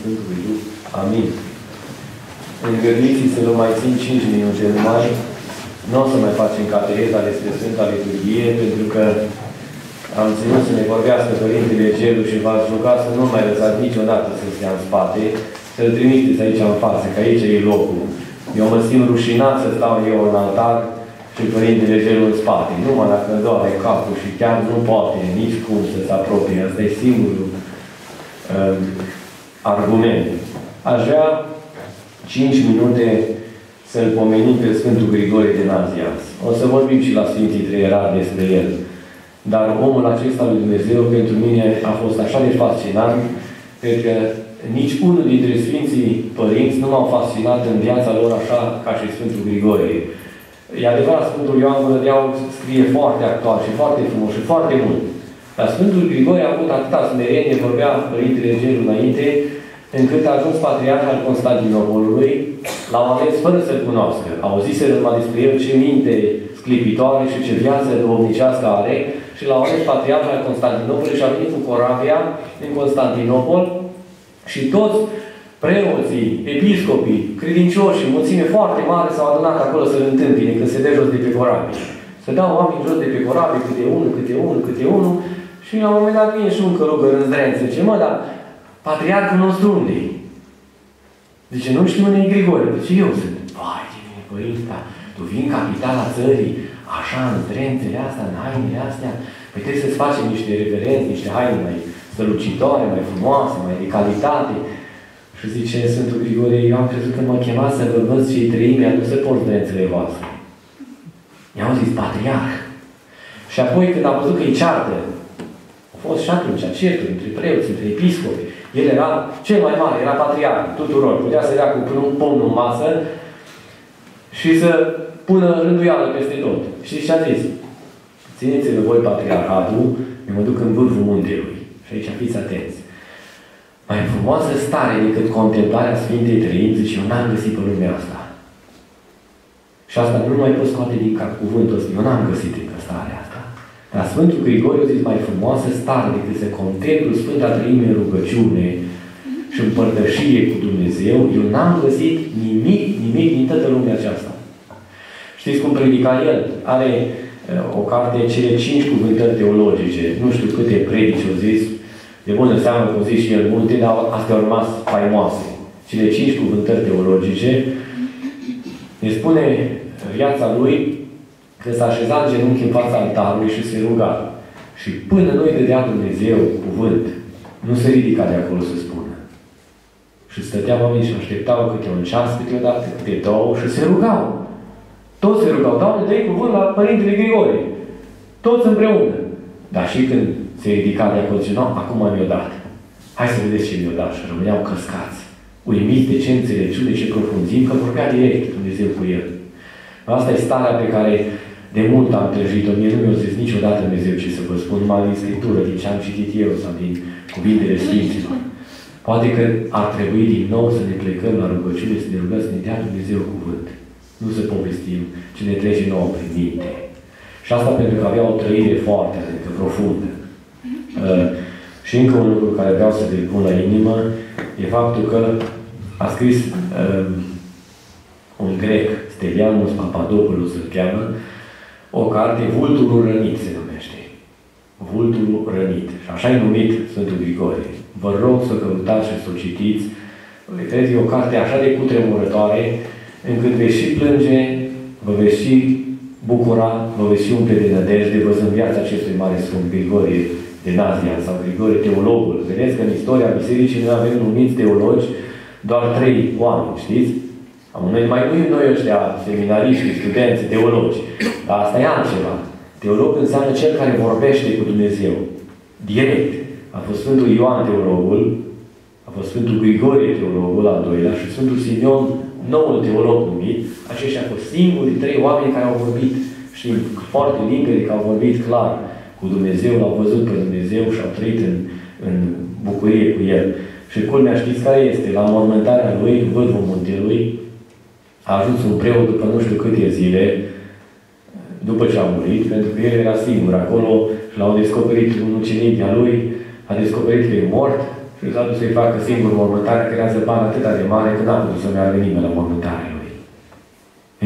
Sfântului Duh. Amin. Îngăduiți să vă mai țin 5 minute numai. Nu o să mai facem cateheza despre Sfânta Liturghie, pentru că am ținut să ne vorbească Părintele Gelu și v-ați rugat să nu mai lăsați niciodată să stea în spate, să-l trimiteți aici în față, că aici e locul. Eu mă simt rușinat să stau eu în altar și Părintele Gelu în spate. Numai dacă doare capul și chiar nu poate nici cum să se apropie. Asta e singurul argument. Aș vrea 5 minute să-l pomenim pe Sfântul Grigore de Nazianz. O să vorbim și la Sfinții Treierari despre el. Dar omul acesta lui Dumnezeu pentru mine a fost așa de fascinant, pentru că nici unul dintre Sfinții Părinți nu m-au fascinat în viața lor așa ca și Sfântul Grigore. E adevărat, Sfântul Ioan Gură scrie foarte actual și foarte frumos și foarte mult. Dar Sfântul Grigore a avut atâta smerenie, vorbea Părintele Gelu înainte, încât a ajuns patriarh al Constantinopolului, l-au ales fără să-l cunoască. Auziseră numai despre el ce minte sclipitoare și ce viață duhovnicească are și l-au ales patriarh al Constantinopolului și a venit cu corabia în Constantinopol și toți preoții, episcopii, credincioși, mulțime foarte mare s-au adunat acolo să-l întâmpine când se dă jos de pe corabie. Se dau oameni jos de pe corabie, câte unul și la un moment dat vine și un călugăr în zdrență. Zice, mă, dar patriarhul nostru unde e? Zice, nu știu unde e Grigore. Zice, eu sunt. Vai, ce vine părinta, tu vin capitala țării, așa, în zdrențele astea, în hainele astea. Păi trebuie să-ți facem niște reverenți, niște haine mai strălucitoare, mai frumoase, mai de calitate. Și zice Sfântul Grigore, eu am crezut că mă chema să vă văd și treimi, nu se pot zdrențele voastre. I-au zis, patriarh. Și apoi când a văzut că îi ceartă, au fost și atunci certuri între preoți, între episcopi. El era cel mai mare, era patriarh tuturor. Putea să dea cu un pumn în masă și să pună rânduială peste tot. Știți ce a zis? Țineți-vă voi patriarhatul, eu mă duc în vârful muntelui. Și aici fiți atenți. Mai frumoasă stare decât contemplarea Sfintei Trăimi, zice, eu n-am găsit pe lumea asta. Și asta nu mai pot scoate din cap cuvântul ăsta. Eu n-am găsit încă starea asta. Dar Sfântul Grigore a zis, mai frumoasă stare decât să contemplu Sfânta Trăime în rugăciune și în părtășie cu Dumnezeu, eu n-am găsit nimic din toată lumea aceasta. Știți cum predica el? Are o carte, cele 5 cuvântări teologice. Nu știu câte predici au zis. De bună seamă, cum zic și el multe, dar astea au rămas faimoase. Cele 5 cuvântări teologice. Ne spune viața lui că s-a așezat în genunchi în fața altarului și se ruga. Și până nu-i dădea Dumnezeu cuvânt, nu se ridica de acolo să spună. Și stăteau oamenii și așteptau câte un ceas, câteodată, câte două și se rugau. Toți se rugau. Doamne, dă-i cuvânt la Părintele Grigore. Toți împreună. Dar și când se ridica de acolo, zice, nu, acum mi-o dat. Hai să vedeți ce mi-o dat. Și rămâneau căscați. Uimiți de ce înțelepciune, ce profunzim, că vorbea direct Dumnezeu cu el. Asta e starea pe care de mult am trăjit-o. Mie nu mi-a zis niciodată Dumnezeu ce să vă spun, numai din Scriptură, din ce am citit eu sau din cuvintele Sfinților. Poate că ar trebui din nou să ne plecăm la rugăciune, să ne rugăm să ne dea Dumnezeu cuvânt. Nu să povestim ce ne trece nouă prin minte. Și asta pentru că avea o trăire foarte, adică profundă. Și încă un lucru care vreau să vi-l pun la inimă e faptul că a scris un grec, Stelianus Papadopoulos îl cheamă, o carte, Vulturul rănit se numește. Vulturul rănit. Și așa e numit Sfântul Grigore. Vă rog să căutați și să o citiți. Cred că e o carte așa de cutremurătoare, încât veți și plânge, vă veți și bucura, vă veți și umple de nădejde, văzând viața acestui mare Sfânt Grigore de Nazianz sau Grigore teologul. Vedeți că în istoria Bisericii noi avem numiți teologi doar 3 oameni, știți? Mai nu noi ăștia seminariști, studenți, teologi. Dar asta e altceva. Teolog înseamnă cel care vorbește cu Dumnezeu. Direct. A fost Sfântul Ioan teologul, a fost Sfântul Grigore teologul al doilea și Sfântul Simeon, noul teolog numit. Aceștia au fost singurii 3 oameni care au vorbit și foarte limpede că au vorbit clar cu Dumnezeu, l-au văzut pe Dumnezeu și au trăit în bucurie cu El. Și culmea, știți care este? La mormântarea lui, în vârful muntelui, a ajuns un preot după nu știu câte zile, după ce a murit, pentru că el era singur acolo și l-au descoperit un ucenic de-a lui, a descoperit că e mort și s-a dus să-i facă singur mormântarea, creează bani atâta de mare că n-a putut să meargă nimeni la mormântarea lui.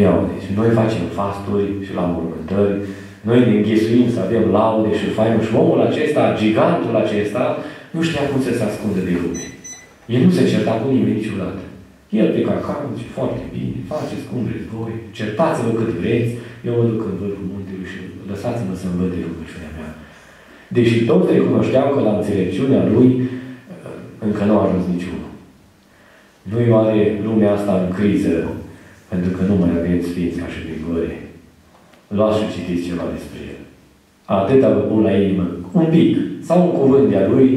Iau, deci noi facem fasturi și la mormântări, noi ne înghesuim să avem laude și faină și omul acesta, gigantul acesta, nu știa cum să se ascundă de lume. El nu se certa cu nimeni niciodată. El pe acasă și foarte bine, faceți cum vreți voi, certați-vă cât vreți, eu mă duc în vârful muntelui și lăsați-mă să-mi văd de rugăciunea mea. Deși toți recunoșteau că la înțelepciunea lui încă nu a ajuns niciunul. Nu-i oare lumea asta în criză, pentru că nu mai avem sfinți ca și Grigore. Luați și citiți ceva despre el. Atâta vă pun la inimă, un pic, sau un cuvânt de-a lui,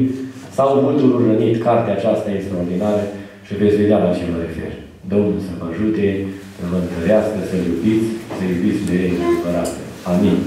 sau multul rănit, cartea aceasta extraordinară, și veți vedea la ce mă refer. Domnul să vă ajute, să vă întărească, să iubiți mereu cu adevărat. Amin.